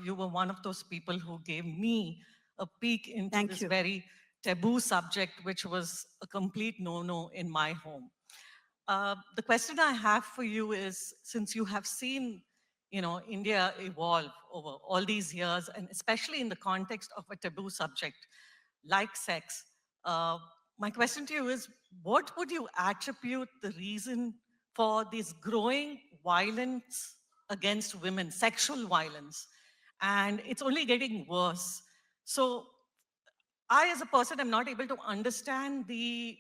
you were one of those people who gave me a peek into
Thank
this
you.
very taboo subject, which was a complete no-no in my home. The question I have for you is, since you have seen, India evolve over all these years, and especially in the context of a taboo subject like sex, my question to you is, what would you attribute the reason for this growing violence against women, sexual violence? And it's only getting worse. So I, as a person, am not able to understand the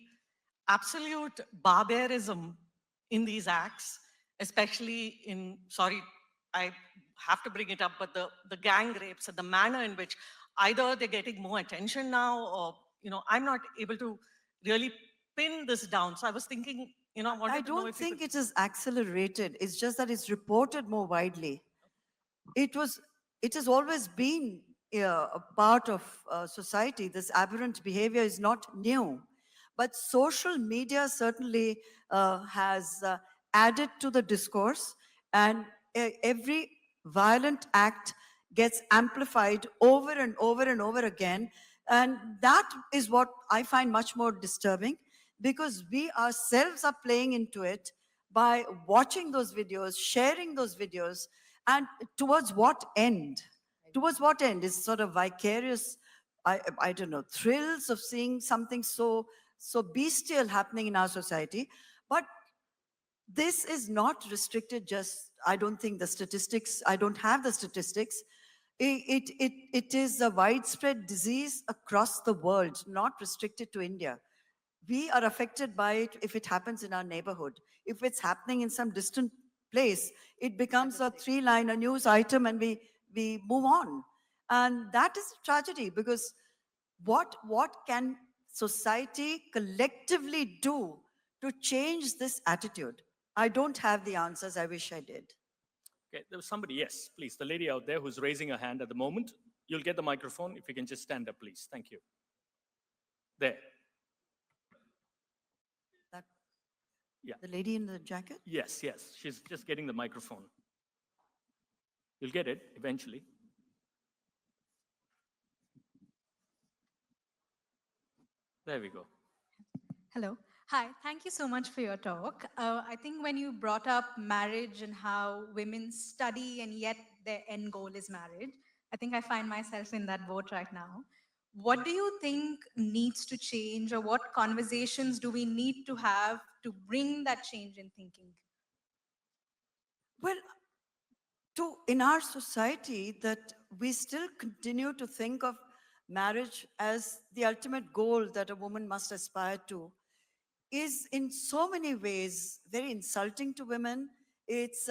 absolute barbarism in these acts, especially in, sorry, I have to bring it up, but the gang rapes and the manner in which either they're getting more attention now or, I'm not able to really pin this down. So I was thinking, I wanted
I
to know
don't
if you
think
could.
it is accelerated. It's just that it's reported more widely. It has always been a part of society. This aberrant behavior is not new, but social media certainly has added to the discourse, and every violent act gets amplified over and over and over again. And that is what I find much more disturbing, because we ourselves are playing into it by watching those videos, sharing those videos, And towards what end? Towards what end is sort of vicarious, I don't know, thrills of seeing something so bestial happening in our society. But this is not restricted just, I don't think the statistics, I don't have the statistics. It is a widespread disease across the world, not restricted to India. We are affected by it if it happens in our neighborhood. If it's happening in some distant place, it becomes a three-liner news item and we move on. And that is a tragedy because what can society collectively do to change this attitude? I don't have the answers. I wish I did.
Okay, there was somebody, yes, please, the lady out there who's raising her hand at the moment. You'll get the microphone if you can just stand up, please. Thank you. There.
That,
Yeah.
the lady in the jacket?
Yes, yes, she's just getting the microphone. You'll get it eventually. There we go.
Hello. Hi, thank you so much for your talk. I think when you brought up marriage and how women study and yet their end goal is marriage, I think I find myself in that boat right now. What do you think needs to change, or what conversations do we need to have to bring that change in thinking?
Well, in our society, that we still continue to think of marriage as the ultimate goal that a woman must aspire to is in so many ways very insulting to women. It's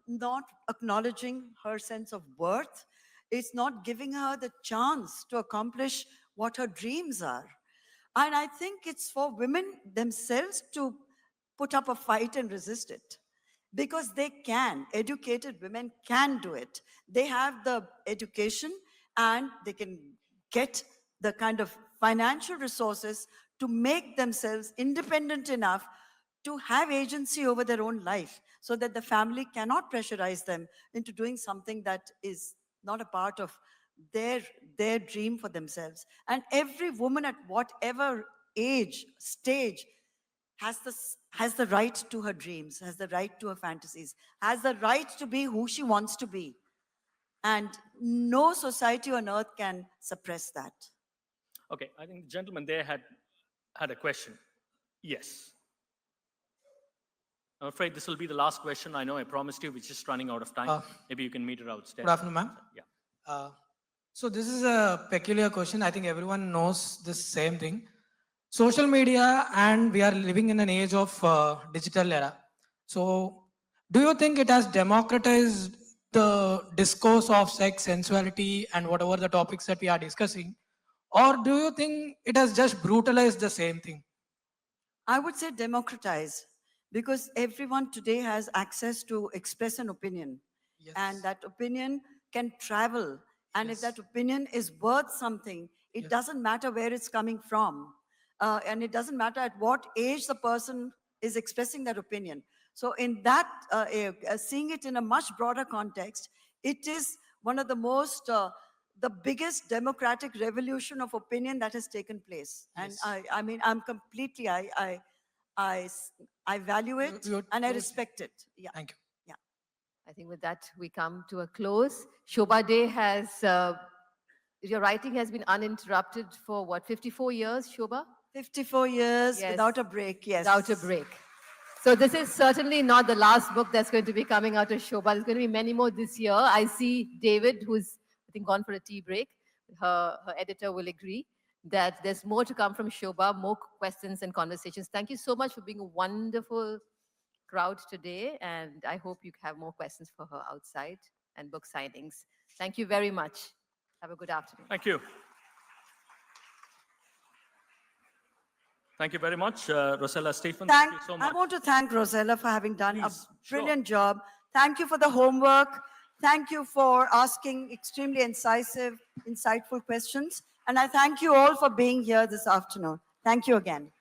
not acknowledging her sense of worth. It's not giving her the chance to accomplish what her dreams are. And I think it's for women themselves to put up a fight and resist it, because they can. Educated women can do it. They have the education and they can get the kind of financial resources to make themselves independent enough to have agency over their own life, so that the family cannot pressurize them into doing something that is not a part of their dream for themselves. And every woman at whatever age, stage, has the right to her dreams, has the right to her fantasies, has the right to be who she wants to be. And no society on earth can suppress that.
Okay, I think the gentleman there had a question. Yes. I'm afraid this will be the last question. I know I promised you, we're just running out of time. Maybe you can meet her outstairs.
Good afternoon, ma'am.
Yeah.
So this is a peculiar question. I think everyone knows this same thing. Social media, and we are living in an age of digital era. So do you think it has democratized the discourse of sex, sensuality, and whatever the topics that we are discussing? Or do you think it has just brutalized the same thing?
I would say democratize, because everyone today has access to express an opinion.
Yes.
And that opinion can travel. And if
Yes.
that opinion is worth something, it
Yes.
doesn't matter where it's coming from. And it doesn't matter at what age the person is expressing that opinion. So in that, seeing it in a much broader context, it is one of the most, the biggest democratic revolution of opinion that has taken place.
Yes.
And I mean, I'm completely, I value it and I respect it. Yeah.
Thank you.
I think with that, we come to a close. Shobhaa Day has, your writing has been uninterrupted for what, 54 years, Shobhaa?
54 years
Yes.
without a break, yes.
Without a break. So this is certainly not the last book that's going to be coming out of Shobhaa. There's going to be many more this year. I see David, who's, I think, gone for a tea break. Her editor will agree that there's more to come from Shobhaa, more questions and conversations. Thank you so much for being a wonderful crowd today, and I hope you have more questions for her outside and book signings. Thank you very much. Have a good afternoon.
Thank you. Thank you very much, Rosella Stephen. Thank you so much.
I want to thank Rosella for having done
Please,
a brilliant job. Thank you for the homework. Thank you for asking extremely incisive, insightful questions. And I thank you all for being here this afternoon. Thank you again.